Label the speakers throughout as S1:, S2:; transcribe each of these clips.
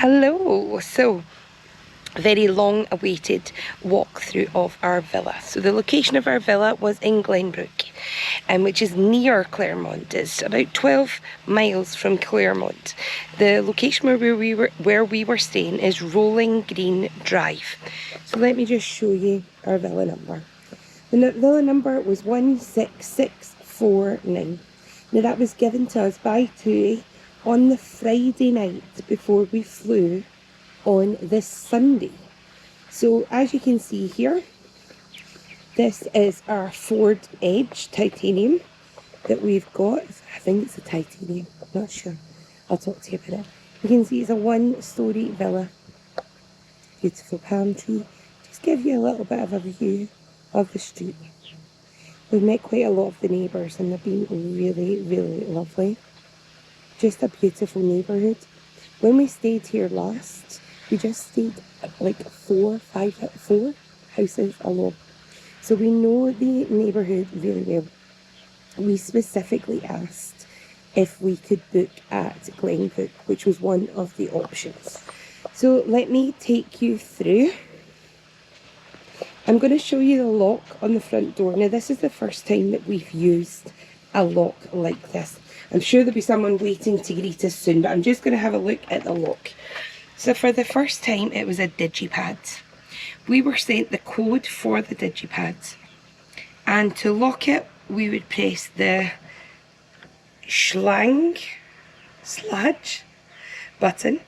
S1: Hello. So, very long awaited walkthrough of our villa. So the location of our villa was in Glenbrook, which is near Claremont. It's about 12 miles from Claremont. The location where we were staying is Rolling Green Drive. So let me just show you our villa number. The villa number was 16649. Now that was given to us by TUI on the Friday night before we flew on this Sunday. So as you can see here, this is our Ford Edge titanium that we've got. I think it's a titanium, I'm not sure. I'll talk to you about it. You can see it's a one-storey villa. Beautiful palm tree. Just give you a little bit of a view of the street. We've met quite a lot of the neighbours and they've been really, really lovely. Just a beautiful neighbourhood. When we stayed here last, we just stayed like four houses along. So we know the neighbourhood really well. We specifically asked if we could book at Glenbrook, which was one of the options. So let me take you through. I'm going to show you the lock on the front door. Now this is the first time that we've used a lock like this. I'm sure there'll be someone waiting to greet us soon, but I'm just going to have a look at the lock. So for the first time it was a digipad. We were sent the code for the digipad, and to lock it we would press the sludge button,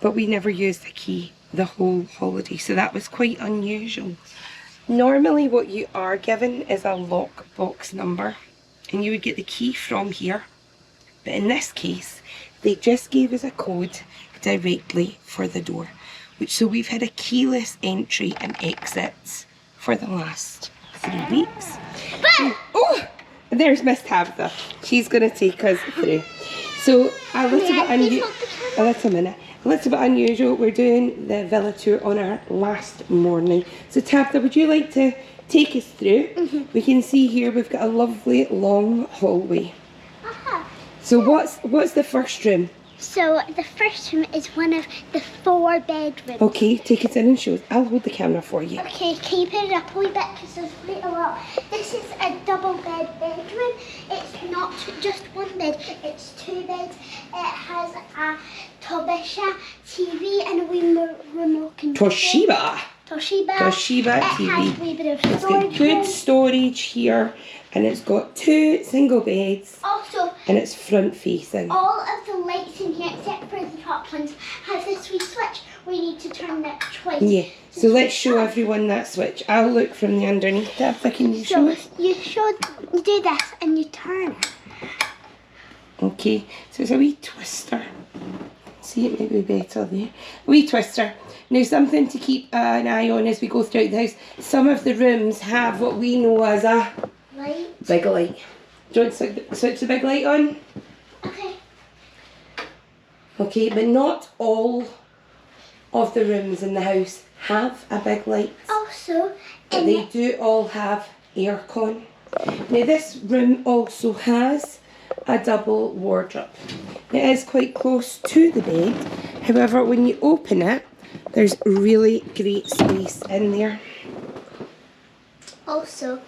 S1: but we never used the key the whole holiday, so that was quite unusual. Normally what you are given is a lockbox number and you would get the key from here, but in this case they just gave us a code directly for the door, so we've had a keyless entry and exits for the last 3 weeks. Oh, there's Miss Tabitha. She's going to take us through. So a little bit unusual. We're doing the villa tour on our last morning. So Tabitha, would you like to take us through? We can see here we've got a lovely long hallway. So what's the first room?
S2: So the first room is one of the 4 bedrooms.
S1: Okay, take it in and show us. I'll hold the camera for you.
S2: Okay, can you put it up a wee bit because there's quite a lot. This is a double bedroom. It's not just one bed, it's 2 beds. It has a Tabitha TV and a wee remote control. Toshiba
S1: TV.
S2: It has a wee bit of
S1: It's got
S2: storage.
S1: good storage here, and it's got 2 single beds.
S2: Also,
S1: and it's front facing.
S2: all of the lights in here, except for the top ones, have this wee switch. We need to turn it twice.
S1: Yeah, so let's show everyone that switch. I'll look from the underneath. Tabitha, can you show us?
S2: You do this and you turn it.
S1: Okay, so it's a wee twister. See, it may be better there. A wee twister. Now, something to keep an eye on as we go throughout the house. Some of the rooms have what we know as a big light. Do you want to switch the big light on?
S2: Okay.
S1: Okay, but not all of the rooms in the house have a big light.
S2: Also,
S1: but they do all have aircon. Now this room also has a double wardrobe. It is quite close to the bed. However, when you open it, there's really great space in there.
S2: Also,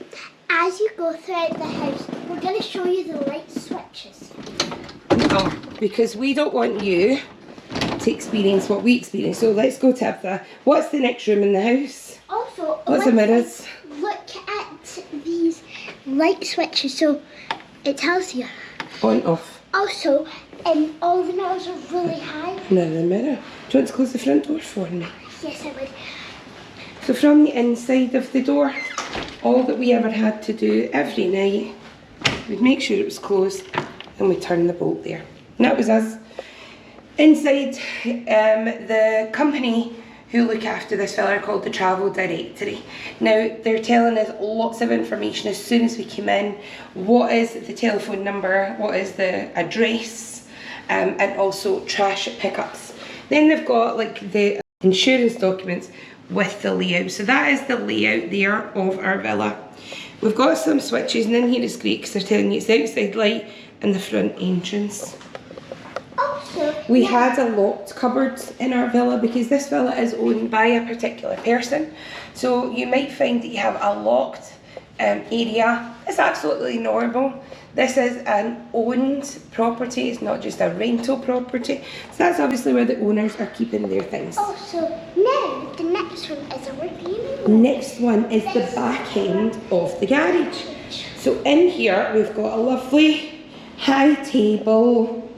S2: as you go throughout the house, we're going to show you the light switches.
S1: Oh, because we don't want you to experience what we experience. So let's go, Tabitha. What's the next room in the house?
S2: Also,
S1: what's the mirrors?
S2: Look at these light switches. So it tells you
S1: on, off.
S2: Also, all the mirrors are really high.
S1: Another mirror. Do you want to close the front door for me?
S2: Yes, I would.
S1: So from the inside of the door, all that we ever had to do every night, we'd make sure it was closed and we'd turn the bolt there. And that was us. Inside, the company who look after this villa are called the Travel Directory. Now, they're telling us lots of information as soon as we came in. What is the telephone number, what is the address, and also trash pickups. Then they've got like the insurance documents with the layout. So that is the layout there of our villa. We've got some switches, and in here is great because they're telling you it's the outside light and the front entrance.
S2: Also,
S1: We had a locked cupboard in our villa because this villa is owned by a particular person. So you might find that you have a locked area. It's absolutely normal. This is an owned property, it's not just a rental property. So that's obviously where the owners are keeping their things.
S2: Oh, so now the next one is a redeeming.
S1: Next one is the back end of the garage. So in here we've got a lovely high table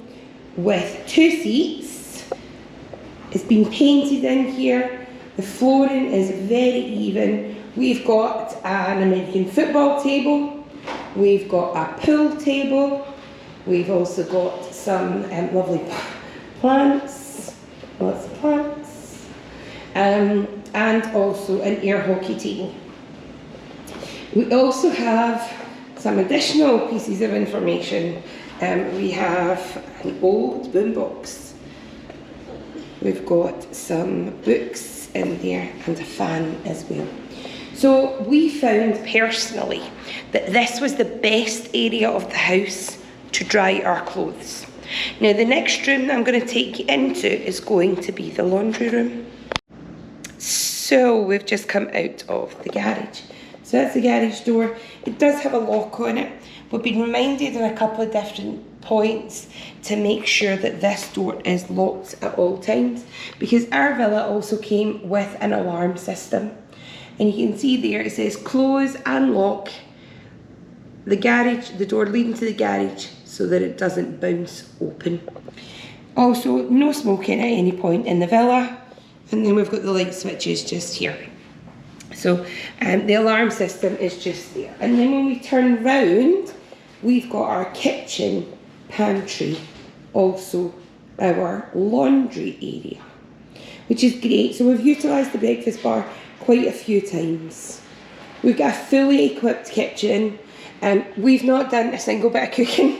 S1: with 2 seats. It's been painted in here. The flooring is very even. We've got an American football table. We've got a pool table. We've also got some lovely plants, lots of plants, and also an air hockey table. We also have some additional pieces of information. We have an old boombox. We've got some books in there and a fan as well. So we found personally that this was the best area of the house to dry our clothes. Now the next room that I'm going to take you into is going to be the laundry room. So we've just come out of the garage. So that's the garage door. It does have a lock on it. We've been reminded on a couple of different points to make sure that this door is locked at all times, because our villa also came with an alarm system. And you can see there it says close and lock the garage, the door leading to the garage, so that it doesn't bounce open. Also, no smoking at any point in the villa. And then we've got the light switches just here. So the alarm system is just there. And then when we turn round, we've got our kitchen, pantry, also our laundry area, which is great. So we've utilised the breakfast bar quite a few times. We've got a fully equipped kitchen, and we've not done a single bit of cooking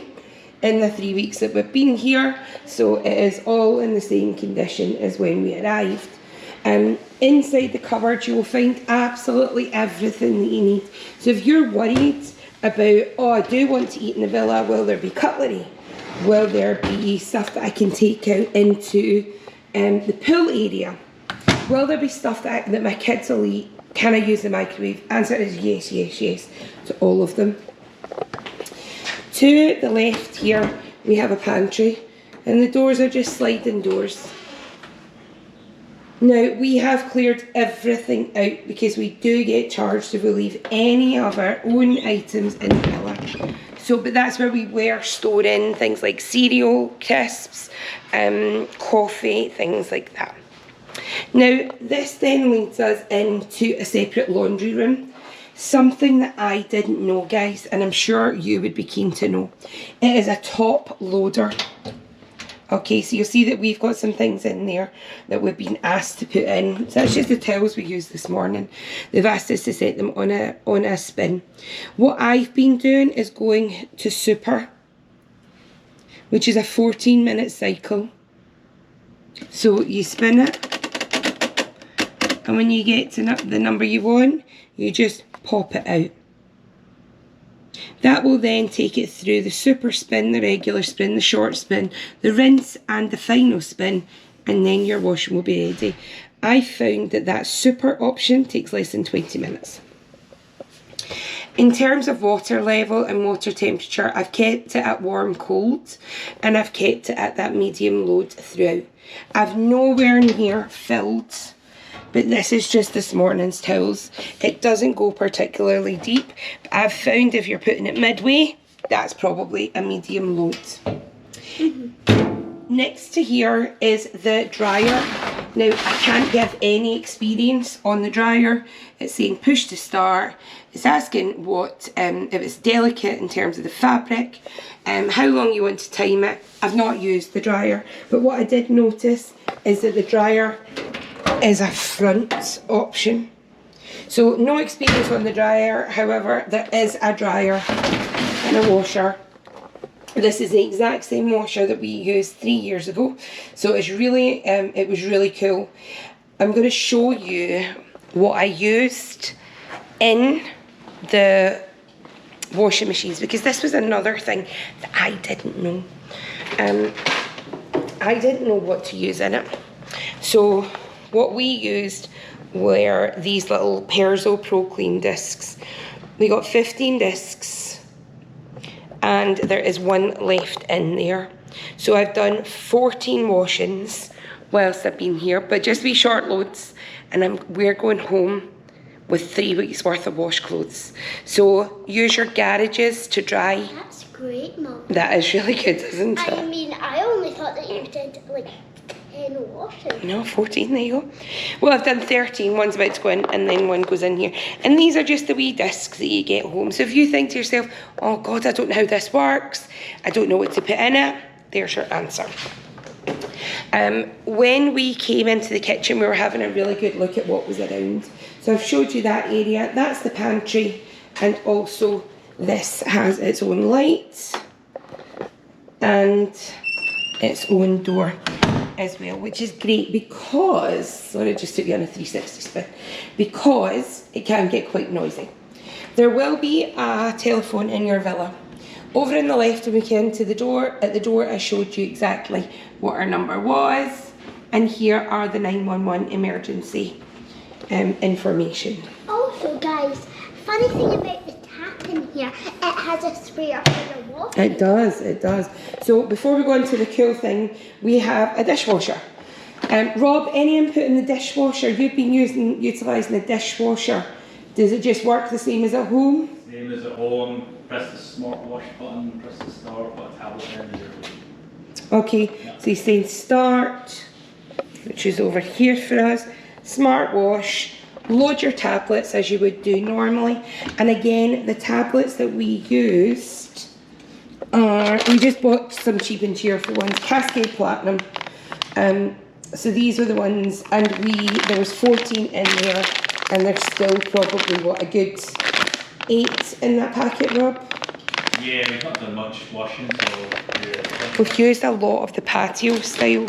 S1: in the 3 weeks that we've been here, so it is all in the same condition as when we arrived. Inside the cupboard you will find absolutely everything that you need. So if you're worried about, oh, I do want to eat in the villa, will there be cutlery? Will there be stuff that I can take out into the pool area? Will there be stuff that my kids will eat? Can I use the microwave? Answer is yes, yes, yes to all of them. To the left here we have a pantry, and the doors are just sliding doors. Now we have cleared everything out because we do get charged if we leave any of our own items in the villa. So, but that's where we were storing things like cereal, crisps, coffee, things like that. Now this then leads us into a separate laundry room. Something that I didn't know, guys, and I'm sure you would be keen to know. It is a top loader. Okay, so you'll see that we've got some things in there that we've been asked to put in. So that's just the towels we used this morning. They've asked us to set them on a spin. What I've been doing is going to super, which is a 14-minute cycle. So you spin it, and when you get to the number you want, you just pop it out. That will then take it through the super spin, the regular spin, the short spin, the rinse and the final spin, and then your washing will be ready. I found that super option takes less than 20 minutes. In terms of water level and water temperature, I've kept it at warm cold, and I've kept it at that medium load throughout. I've nowhere near filled, but this is just this morning's towels. It doesn't go particularly deep, but I've found if you're putting it midway, that's probably a medium load. Next to here is the dryer. Now I can't give any experience on the dryer. It's saying push to start. It's asking what, if it's delicate in terms of the fabric, how long you want to time it. I've not used the dryer, but what I did notice is that the dryer is a front option. So no experience on the dryer, however there is a dryer and a washer. This is the exact same washer that we used 3 years ago, so it's really it was really cool. I'm going to show you what I used in the washing machines, because this was another thing that I didn't know. I didn't know what to use in it. So what we used were these little Perzo Pro Clean discs. We got 15 discs and there is one left in there. So I've done 14 washings whilst I've been here, but just wee short loads, and we're going home with 3 weeks worth of wash clothes. So use your garages to dry.
S2: That's great, Mum.
S1: That is really good, isn't it?
S2: I mean, I only thought that you did like 10 washing.
S1: No, 14, there you go. Well, I've done 13, one's about to go in, and then one goes in here. And these are just the wee discs that you get home. So if you think to yourself, oh God, I don't know how this works, I don't know what to put in it, there's your answer. When we came into the kitchen, we were having a really good look at what was around. So I've showed you that area, that's the pantry, and also this has its own light and its own door as well, which is great because, sorry, I just took you on a 360 spin, because it can get quite noisy. There will be a telephone in your villa. Over on the left when we came into the door, at the door I showed you exactly what our number was, and here are the 911 emergency information.
S2: Also, guys, funny thing about the tap in here, it has a sprayer for the water.
S1: It does, it does. So before we go into the cool thing, we have a dishwasher. Rob, any input in the dishwasher? You've been utilising the dishwasher. Does it just work the same as at home?
S3: Same as at home. Press the smartwatch button, press the start, put a tablet in there.
S1: Okay, so you're saying start, which is over here for us. Smartwash, load your tablets as you would do normally. And again, the tablets that we used are, we just bought some cheap and cheerful ones, Cascade Platinum. So these are the ones, and there was 14 in there, and there's still probably, what, a good 8 in that packet, Rob?
S3: Yeah, we've not done much washing, so yeah.
S1: We've used a lot of the patio style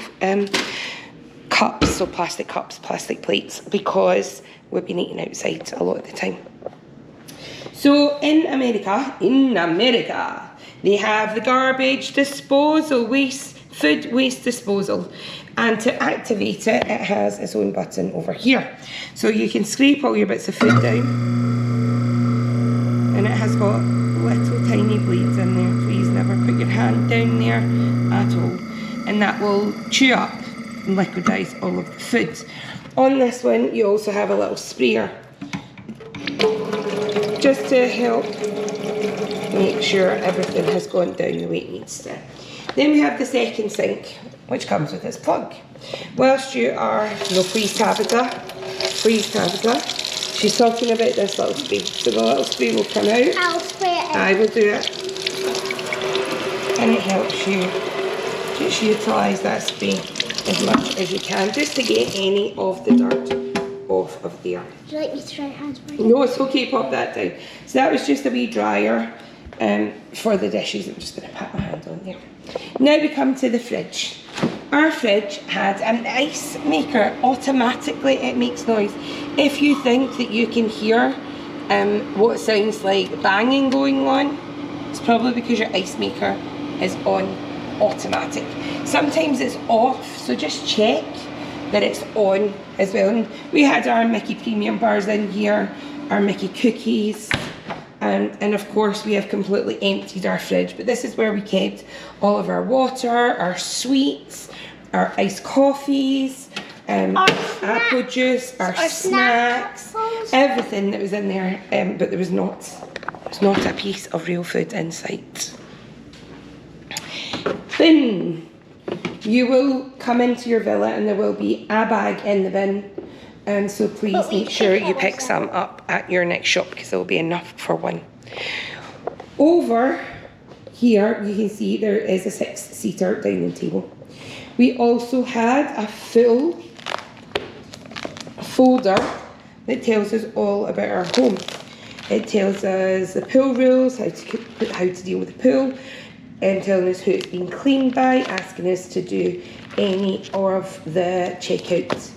S1: cups, so plastic cups, plastic plates, because we've been eating outside a lot of the time. So in America, they have the garbage disposal, food waste disposal. And to activate it, it has its own button over here. So you can scrape all your bits of food down. And it has got little tiny blades in there. Please never put your hand down there at all. And that will chew up and liquidise all of the food. On this one, you also have a little sprayer, just to help make sure everything has gone down the way it needs to. Then we have the second sink, which comes with this plug. Whilst you are, please Tabitha, she's talking about this little spray. So the little spray will come out.
S2: I'll spray it in.
S1: I will do it. And it helps you just utilise that spray as much as you can, just to get any of the dirt off of there.
S2: Would you like me to try hand spray?
S1: No, it's okay, pop that down. So that was just a wee dryer for the dishes. I'm just going to pat my hand on there. Now we come to the fridge. Our fridge had an ice maker. Automatically it makes noise. If you think that you can hear what sounds like banging going on, it's probably because your ice maker is on automatic. Sometimes it's off, so just check that it's on as well. And we had our Mickey Premium bars in here, our Mickey cookies, and of course we have completely emptied our fridge, but this is where we kept all of our water, our sweets, our iced coffees, apple juice, our snacks, everything that was in there, but there was not a piece of real food in sight. Bin. You will come into your villa and there will be a bag in the bin, so please make sure you pick some up at your next shop, because there will be enough for one. Over here you can see there is a 6-seater dining table. We also had a full folder that tells us all about our home. It tells us the pool rules, how to deal with the pool, and telling us who it's been cleaned by, asking us to do any of the checkout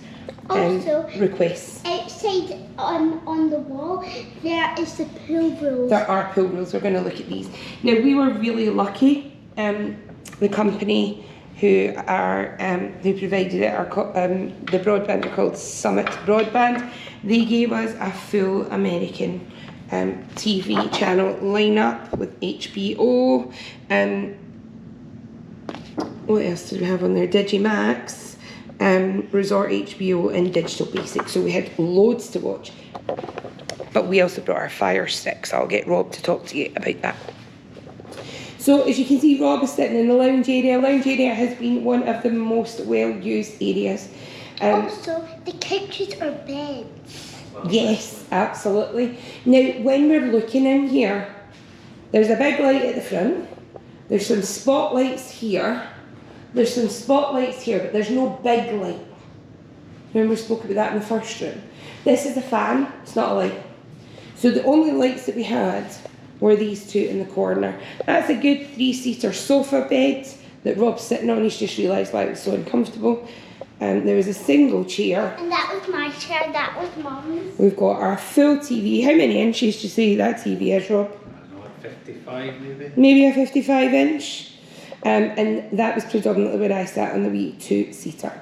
S1: requests.
S2: Outside on the wall, there is the pool rules.
S1: There are pool rules. We're going to look at these. Now, we were really lucky. The company who provided it, the broadband are called Summit Broadband. They gave us a full American TV channel lineup with HBO. What else did we have on there? Digimax, Resort HBO, and Digital Basic. So we had loads to watch. But we also brought our Fire Stick, so I'll get Rob to talk to you about that. So as you can see, Rob is sitting in the lounge area. Lounge area has been one of the most well-used areas.
S2: Also, the couches are beds.
S1: Yes, absolutely. Now, when we're looking in here, there's a big light at the front. There's some spotlights here. There's some spotlights here, but there's no big light. Remember we spoke about that in the first room. This is a fan, it's not a light. So the only lights that we had were these two in the corner. That's a good 3-seater sofa bed that Rob's sitting on. He's just realised why it was so uncomfortable. There was a single chair.
S2: And that was my chair, that was Mum's.
S1: We've got our full TV. How many inches do you say that TV is, Rob?
S3: I don't know, 55 maybe?
S1: Maybe a 55 inch. And that was predominantly where I sat on the wee 2-seater.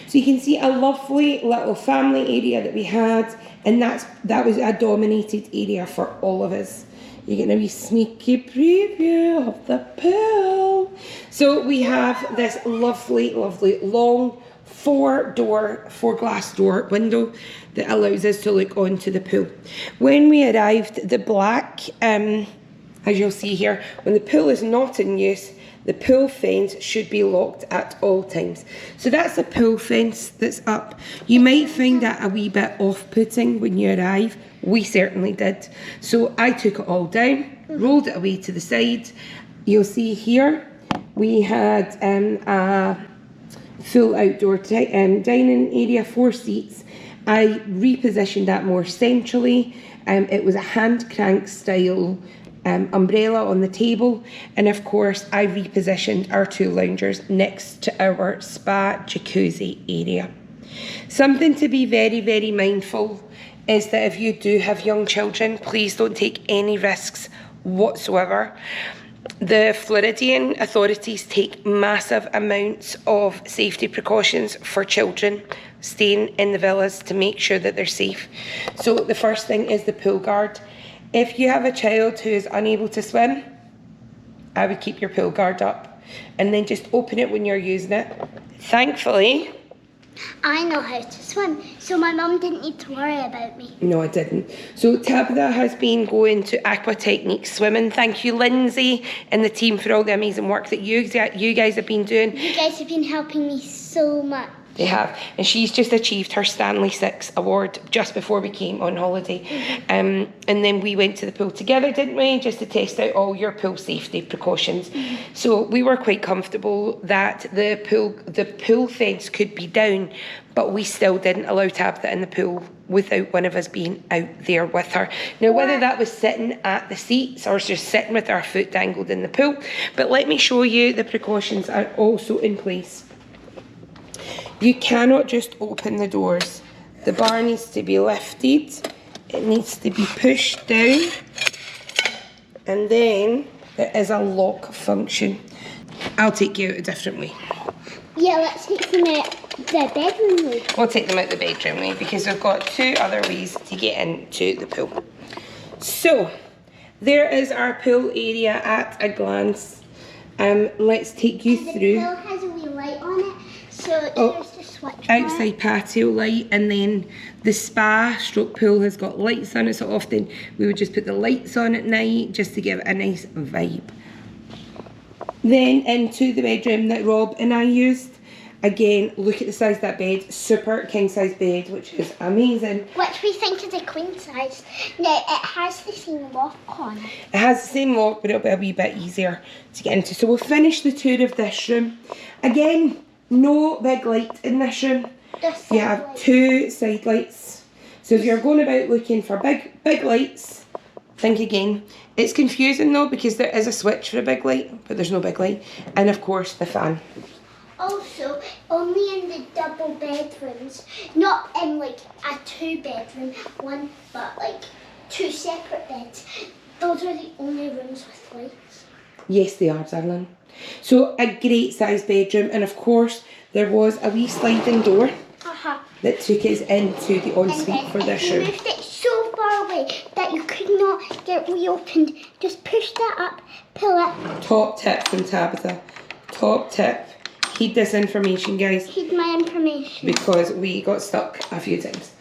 S1: So you can see a lovely little family area that we had, and that was a dominated area for all of us. You're getting a wee sneaky preview of the pool. So we have this lovely, lovely long 4-glass door window that allows us to look onto the pool. When we arrived, the black, as you'll see here, when the pool is not in use, the pool fence should be locked at all times. So that's the pool fence that's up. You might find that a wee bit off-putting when you arrive. We certainly did. So I took it all down, rolled it away to the side. You'll see here we had a full outdoor dining area, 4 seats. I repositioned that more centrally. It was a hand crank style umbrella on the table, and of course I repositioned our 2 loungers next to our spa jacuzzi area. Something to be very, very mindful is that if you do have young children, please don't take any risks whatsoever. The Floridian authorities take massive amounts of safety precautions for children staying in the villas to make sure that they're safe. So the first thing is the pool guard. If you have a child who is unable to swim, I would keep your pool guard up and then just open it when you're using it. Thankfully,
S2: I know how to swim, so my mum didn't need to worry about me.
S1: no, I didn't. So Tabitha has been going to Aqua Technique swimming. Thank you, Lindsay, and the team for all the amazing work that you guys have been doing.
S2: You guys have been helping me so much.
S1: They have, and she's just achieved her Stanley 6 award just before we came on holiday. And then we went to the pool together, didn't we, just to test out all your pool safety precautions. So we were quite comfortable that the pool fence could be down, but we still didn't allow Tabitha in the pool without one of us being out there with her. Now, whether that was sitting at the seats or just sitting with our foot dangled in the pool, but let me show you the precautions are also in place. You cannot just open the doors. The bar needs to be lifted. It needs to be pushed down. And then there is a lock function. I'll take you out a different way.
S2: Yeah, let's take them out the bedroom way.
S1: We'll take them out the bedroom way because we've got 2 other ways to get into the pool. So, there is our pool area at a glance. Let's take you through.
S2: The pool has a wee light on it. So here's the switch.
S1: Outside patio light, and then the spa stroke pool has got lights on it, so often we would just put the lights on at night just to give it a nice vibe. Then into the bedroom that Rob and I used. Again, look at the size of that bed, super king size bed, which is amazing.
S2: Which we think is a queen size. Now it has the same lock on it.
S1: It has the same lock, but it'll be a wee bit easier to get into. So we'll finish the tour of this room. Again, no big light in this room. You have 2 side lights. So if you're going about looking for big lights, think again. It's confusing though because there is a switch for a big light, but there's no big light. And of course the fan.
S2: Also, only in the double bedrooms, not in like a 2-bedroom one, but like 2 separate beds. Those are the only rooms with lights.
S1: Yes, they are, darling. So a great sized bedroom, and of course there was a wee sliding door that took us into the ensuite for this
S2: You
S1: room.
S2: moved it so far away that you could not get reopened. Just push that up, pull it.
S1: Top tip from Tabitha. Top tip. Heed this information, guys,
S2: Heed my information.
S1: because we got stuck a few times.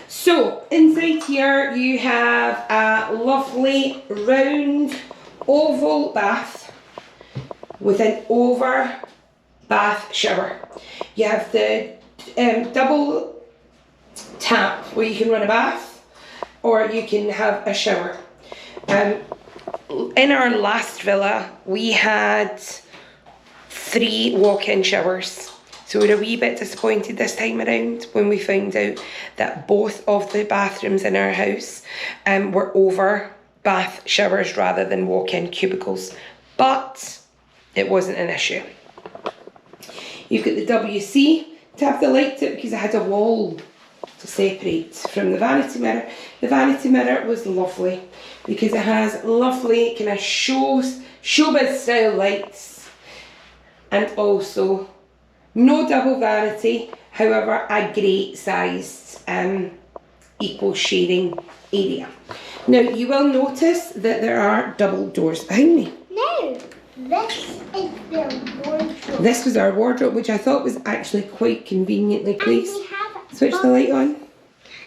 S1: So inside here you have a lovely round oval bath with an over bath shower. You have the double tap where you can run a bath or you can have a shower. In our last villa we had 3 walk-in showers, so we were a wee bit disappointed this time around when we found out that both of the bathrooms in our house were over bath showers rather than walk-in cubicles, but it wasn't an issue. You've got the WC. Tabitha liked it because it had a wall to separate from the vanity mirror. The vanity mirror was lovely because it has lovely kind of showbiz style lights, and also no double vanity, however a great sized equal sharing area. Now you will notice that there are double doors behind me.
S2: No, this is the wardrobe.
S1: This was our wardrobe, which I thought was actually quite conveniently placed.
S2: And we have
S1: Switch the light on.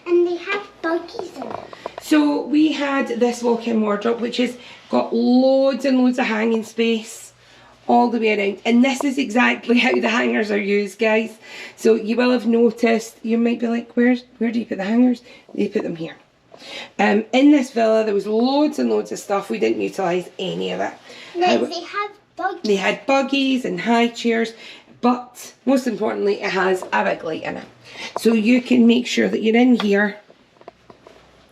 S2: And they have doggies in it.
S1: So we had this walk-in wardrobe which has got loads and loads of hanging space all the way around, and this is exactly how the hangers are used, guys. So you will have noticed, you might be like, where do you put the hangers? They put them here. In this villa there was loads and loads of stuff. We didn't utilise any of it.
S2: No, they have buggies.
S1: They had buggies and high chairs, but most importantly it has a big light in it. So you can make sure that you're in here,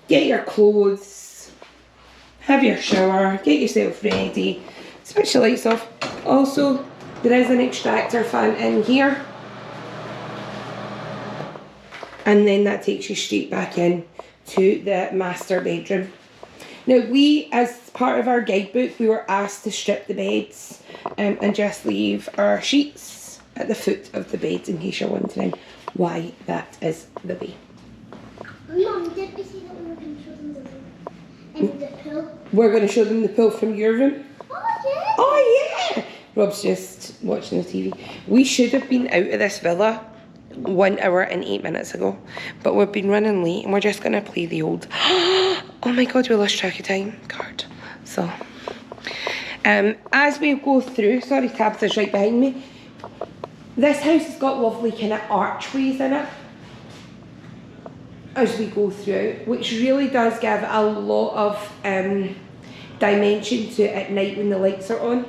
S1: get your clothes, have your shower, get yourself ready, switch the lights off. Also, there is an extractor fan in here, and then that takes you straight back in to the master bedroom. Now we, as part of our guidebook, we were asked to strip the beds and just leave our sheets at the foot of the beds, in case you're wondering why that is the way.
S2: Mum, did we see that we were going to show them the room? And the pool?
S1: We're going to show them the pool from your room.
S2: Oh, yeah.
S1: Oh yeah! Rob's just watching the TV. We should have been out of this villa 1 hour and 8 minutes ago, but we've been running late and we're just going to play the old oh my god, we lost track of time card. So as we go through, sorry, Tabitha's right behind me, this house has got lovely kind of archways in it as we go through, which really does give a lot of dimension to it at night when the lights are on.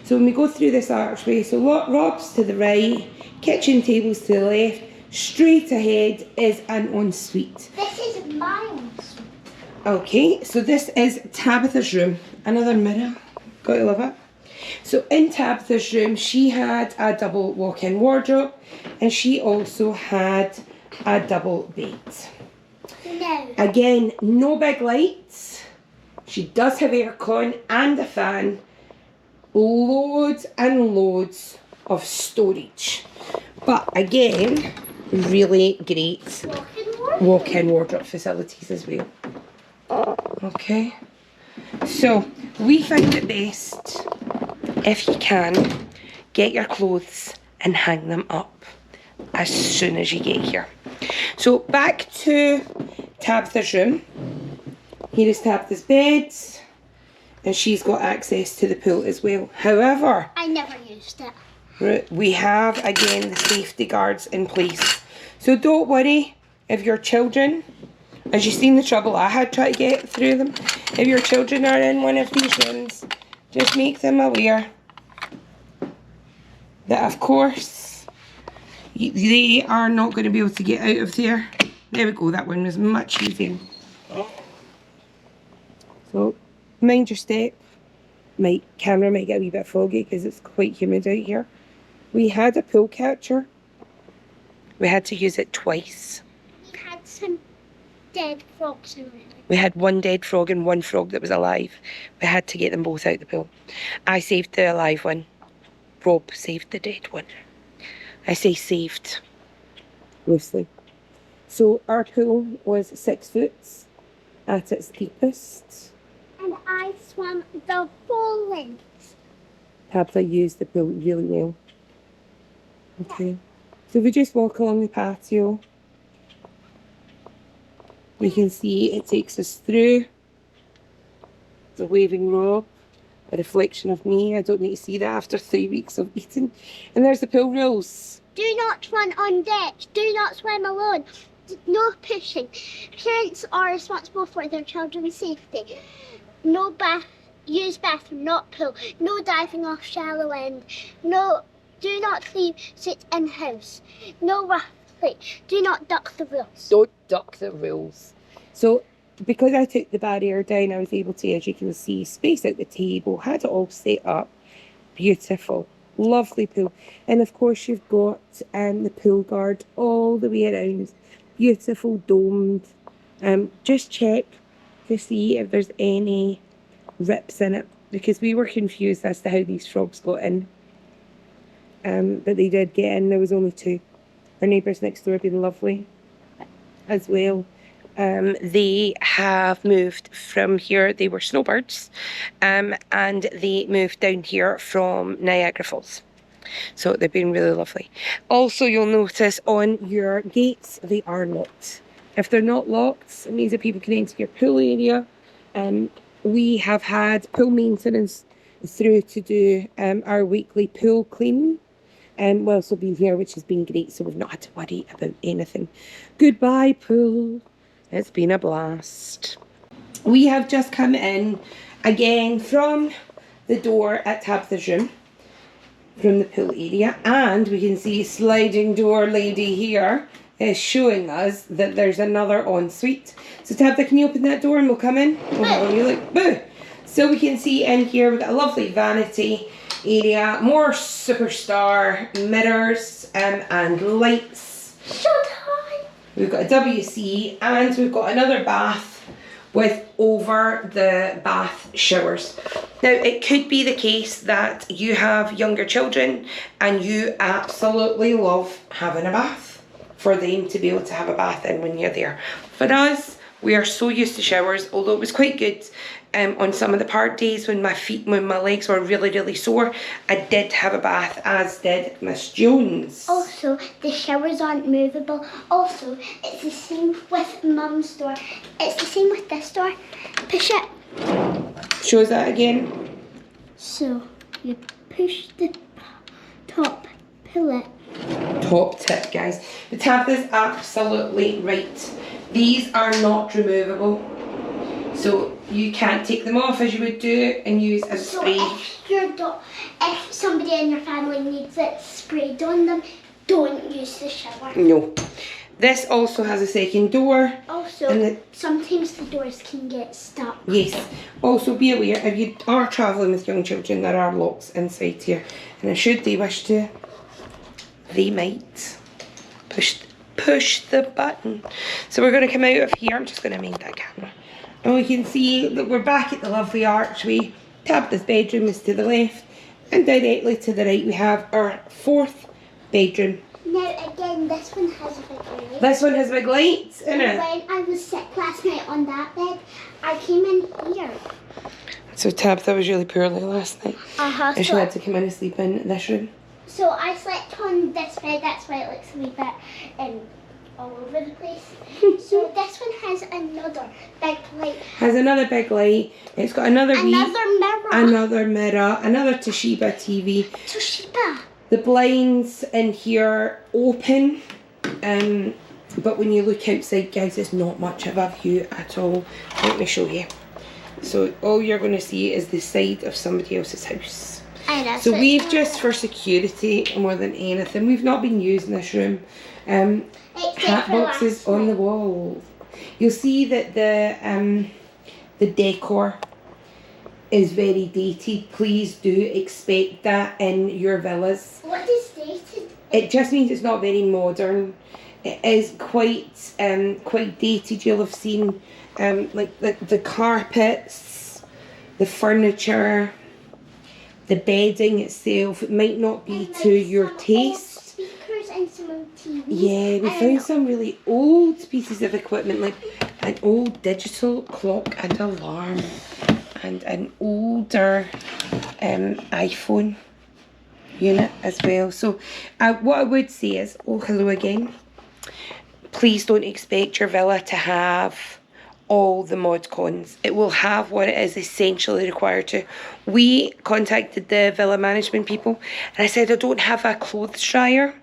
S1: So when we go through this archway, so Rob's to the right, kitchen tables to the left, straight ahead is an ensuite.
S2: This is my ensuite.
S1: Okay, so this is Tabitha's room. Another mirror, gotta love it. So in Tabitha's room, she had a double walk-in wardrobe, and she also had a double bed.
S2: No.
S1: Again, no big lights. She does have aircon and a fan. Loads and loads of storage. But again, really great walk-in wardrobe facilities as well. Okay. So, we find it best, if you can, get your clothes and hang them up as soon as you get here. So, back to Tabitha's room. Here is Tabitha's bed, and she's got access to the pool as well. However,
S2: I never used it.
S1: we have again the safety guards in place. So don't worry if your children, as you've seen the trouble I had trying to get through them, if your children are in one of these rooms, just make them aware that of course they are not going to be able to get out of there. There we go, that one was much easier. So mind your step. My camera might get a wee bit foggy because it's quite humid out here. We had a pool catcher. We had to use it twice.
S2: We had some dead frogs in it.
S1: We had one dead frog and one frog that was alive. We had to get them both out the pool. I saved the alive one. Rob saved the dead one. I say saved loosely. So our pool was 6 foot at its deepest.
S2: And I swam the full length.
S1: Tabitha used the pool really well. Okay. So if we just walk along the patio, we can see it takes us through the waving robe, a reflection of me. I don't need to see that after 3 weeks of eating. And there's the pool rules.
S2: Do not run on deck. Do not swim alone. No pushing. Parents are responsible for their children's safety. No use bathroom, not pool. No diving off shallow end. No, do not leave sit in house. No rough play. Do not duck the rules.
S1: Don't duck the rules. So because I took the barrier down, I was able to, as you can see, space out the table, had it all set up. Beautiful. Lovely pool. And of course you've got the pool guard all the way around. Beautiful domed. Just check to see if there's any rips in it, because we were confused as to how these frogs got in. But they did get in. There was only 2. Our neighbours next door have been lovely as well. They have moved from here. They were snowbirds, and they moved down here from Niagara Falls. So they've been really lovely. Also, you'll notice on your gates, they are locked. If they're not locked, it means that people can enter your pool area. We have had pool maintenance through to do our weekly pool cleaning. We've also been here, which has been great, so we've not had to worry about anything. Goodbye, pool. It's been a blast. We have just come in again from the door at Tabitha's room, from the pool area, and we can see sliding door lady here is showing us that there's another ensuite. So Tabitha, can you open that door and we'll come in? Oh, you look boo. So we can see in here we've got a lovely vanity area, more superstar mirrors and lights.
S2: So tight.
S1: We've got a WC and we've got another bath with over the bath showers. Now it could be the case that you have younger children and you absolutely love having a bath, for them to be able to have a bath in when you're there. For us, we are so used to showers, although it was quite good on some of the park days when my legs were really, really sore. I did have a bath, as did Miss Jones.
S2: Also, the showers aren't movable. Also, it's the same with Mum's door. It's the same with this door. Push it.
S1: Show us that again.
S2: So, you push the top, pull it.
S1: Top tip, guys. But Tabitha's absolutely right. These are not removable. So you can't take them off as you would do and use a spray.
S2: If somebody in your family needs it sprayed on them, don't use the shower.
S1: No. This also has a second door.
S2: Also, sometimes the doors can get stuck.
S1: Yes. Also be aware, if you are travelling with young children, there are locks inside here. And should they wish to, they might push the button. So we're going to come out of here. I'm just going to mind that camera. And we can see that we're back at the lovely archway. Tabitha's bedroom is to the left, and directly to the right we have our 4th bedroom.
S2: Now again, this one has a big light.
S1: This one has big lights in it.
S2: When I was sick last night on that bed, I came in here.
S1: So Tabitha was really poorly last night. And she had to come in and sleep in this room.
S2: So I slept on this bed, that's why it looks a wee bit all over the place. So this one has another big light.
S1: Has another big light. It's got another
S2: mirror.
S1: Another mirror. Another Toshiba TV.
S2: Toshiba.
S1: The blinds in here open. But when you look outside, guys, it's not much of a view at all. Let me show you. So all you're going to see is the side of somebody else's house. So we've just, for security more than anything, we've not been using this room. Cat boxes on the wall. You'll see that the decor is very dated. Please do expect that in your villas.
S2: What is dated?
S1: It just means it's not very modern. It is quite dated. You'll have seen like the carpets, the furniture, the bedding itself. It might not be
S2: And,
S1: to your
S2: some old
S1: taste.
S2: speakers and some old TVs.
S1: Yeah, we found some really old pieces of equipment, like an old digital clock and alarm, and an older iPhone unit as well. So what I would say is, oh, hello again. Please don't expect your villa to have all the mod cons. It will have what it is essentially required to. We contacted the villa management people and I said, I don't have a clothes dryer.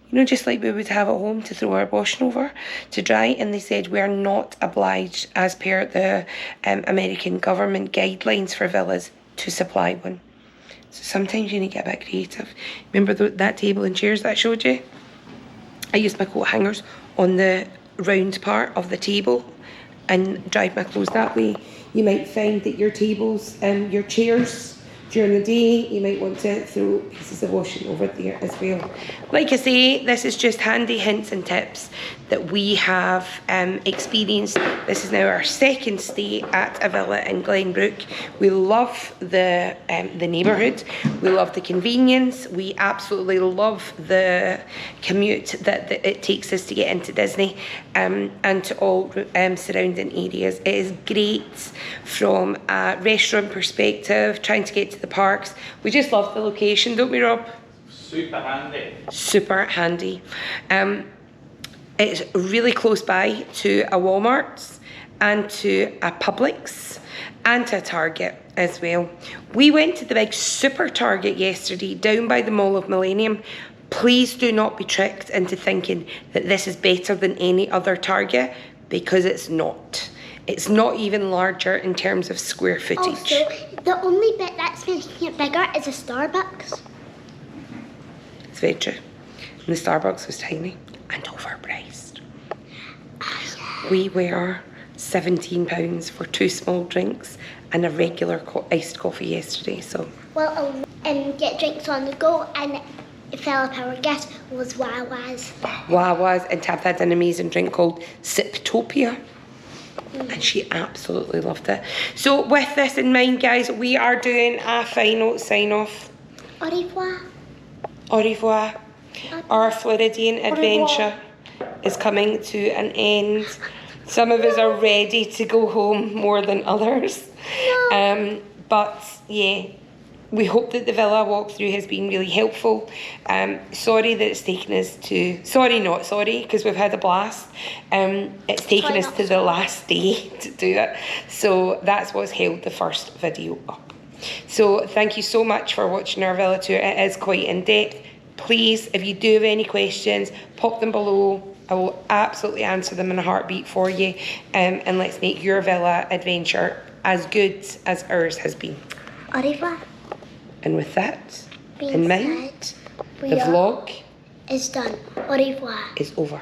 S1: You know, just like we would have at home to throw our washing over to dry. And they said we are not obliged, as per the American government guidelines for villas, to supply one. So sometimes you need to get a bit creative. Remember that table and chairs that I showed you? I used my coat hangers on the round part of the table and dried my clothes that way. You might find that your tables and your chairs during the day, you might want to throw pieces of washing over there as well. Like I say, this is just handy hints and tips that we have experienced. This is now our second stay at a villa in Glenbrook. We love the neighbourhood. We love the convenience. We absolutely love the commute that it takes us to get into Disney and to all surrounding areas. It is great from a restaurant perspective, trying to get to the parks. We just love the location, don't we, Rob?
S3: Super handy.
S1: Super handy. It's really close by to a Walmart's and to a Publix and to a Target as well. We went to the big super Target yesterday down by the Mall of Millennium. Please do not be tricked into thinking that this is better than any other Target, because it's not. It's not even larger in terms of square footage.
S2: Also, the only bit that's making it bigger is a Starbucks.
S1: It's very true. And the Starbucks was tiny and overpriced. We were £17 for 2 small drinks and a regular iced coffee yesterday. So
S2: Well, get drinks on the go, and fill up our gas was Wawa's.
S1: Wawa's, and Tabitha had an amazing drink called Siptopia. And she absolutely loved it. So with this in mind, guys, we are doing a final sign-off.
S2: Au revoir.
S1: Au revoir. Our Floridian adventure is coming to an end. Some of us are ready to go home more than others. But yeah, we hope that the villa walkthrough has been really helpful. Sorry that it's taken us to... Sorry, not sorry, because we've had a blast. It's taken us to the last day to do it. So that's what's held the first video up. So thank you so much for watching our villa tour. It is quite in-depth. Please, if you do have any questions, pop them below. I will absolutely answer them in a heartbeat for you. And let's make your villa adventure as good as ours has been.
S2: Au revoir.
S1: And with that in mind, the vlog
S2: is done. Au revoir.
S1: is over.